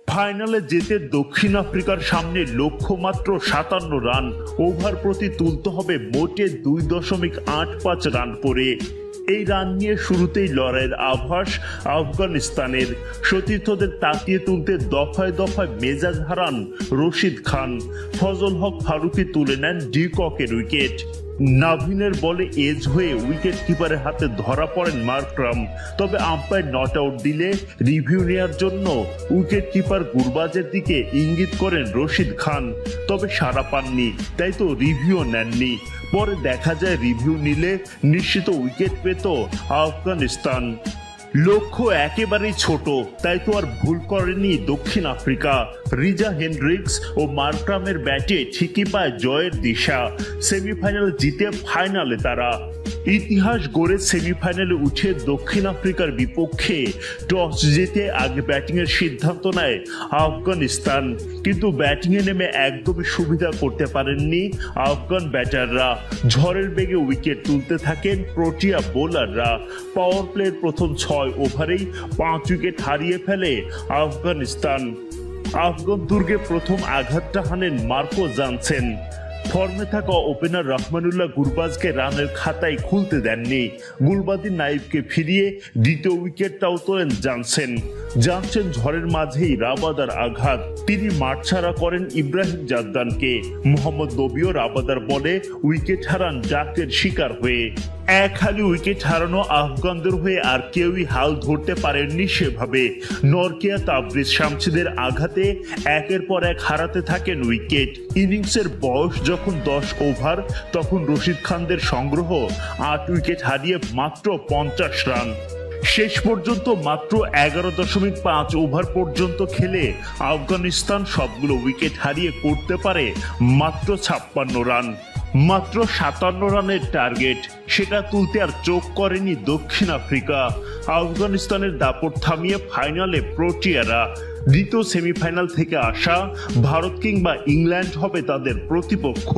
ফাইনালে যেতে দক্ষিণ আফ্রিকার সামনে লক্ষ্য মাত্র 57 রান। ওভার প্রতি তুলতে হবে মোটে 2.85 রান করে। এই রান নিয়ে শুরুতেই লড়াইয়ের আভাস আফগানিস্তানের। সতীর্থদের তাকিয়ে তুলতে দফায় দফায় মেজাজ হারান রশিদ খান। ফজল হক ফারুকী তুলে নেন ডিককের উইকেট। নাভিনের বলে এজ হয়ে উইকেট কিপারের হাতে ধরা পড়েন মার্করাম। তবে আম্পায়ার নট আউট দিলে রিভিউ নেওয়ার জন্য উইকেট কিপার গুরবাজের দিকে ইঙ্গিত করেন রশিদ খান। তবে সাড়া পাননি, তাই তো রিভিউ নেননি। পরে দেখা যায় রিভিউ নিলে নিশ্চিত উইকেট পেত আফগানিস্তান। লক্ষ্য একেবারেই ছোট, তাই তো আর ভুল করেনি দক্ষিণ আফ্রিকা। রিজা হেনড্রিক্স ও মার্করামের ব্যাটে ঠিকই পায় জয়ের দিশা। সেমিফাইনাল জিতে ফাইনালে তারা। ইতিহাস গড়ে সেমিফাইনালে উঠে দক্ষিণ আফ্রিকার বিপক্ষে টস জিতে আগে ব্যাটিংয়ের সিদ্ধান্ত নেয় আফগানিস্তান। কিন্তু ব্যাটিংয়ে নেমে একদমই সুবিধা করতে পারেননি আফগান ব্যাটাররা। ঝড়ের বেগে উইকেট তুলতে থাকেন প্রোটিয়া বোলাররা। পাওয়ার প্লের প্রথম 6 ওভারেই 5 উইকেট হারিয়ে ফেলে আফগানিস্তান। আফগান দুর্গে প্রথম আঘাতটা হানেন মার্কো জানসেন। ফর্মে থাকা ওপেনার রহমানুল্লাহ গুরবাজকে রানের খাতায় খুলতে দেননি। গুলবাদিন নাইবকে ফিরিয়ে দ্বিতীয় উইকেটটাও তোলেন জানসেন। ঝড়ের মাঝেই রাবাদার আঘাত। তিনি মাঠ ছাড়া করেন ইব্রাহিম জাদ্দানকে। মোহাম্মদ নবীও রাবাদার বলে উইকেট হারান ডাকের শিকার হয়ে। এক হালি উইকেট হারানো আফগানদের হয়ে আর কেউই হাল ধরতে পারেননি সেভাবে। নরকিয়া তাবরিজ শামসিদের আঘাতে একের পর এক হারাতে থাকেন উইকেট। ইনিংসের বয়স যখন 10 ওভার, তখন রশিদ খানদের সংগ্রহ 8 উইকেট হারিয়ে মাত্র 50 রান। শেষ পর্যন্ত মাত্র 11.5 ওভার পর্যন্ত খেলে আফগানিস্তান সবগুলো উইকেট হারিয়ে করতে পারে মাত্র 56 রান। মাত্র 57 রানের টার্গেট, সেটা তুলতে আর চোখ করেনি দক্ষিণ আফ্রিকা। আফগানিস্তানের দাপট থামিয়ে ফাইনালে প্রোটিয়ারা। দ্বিতীয় সেমিফাইনাল থেকে আসা ভারত কিংবা ইংল্যান্ড হবে তাদের প্রতিপক্ষ।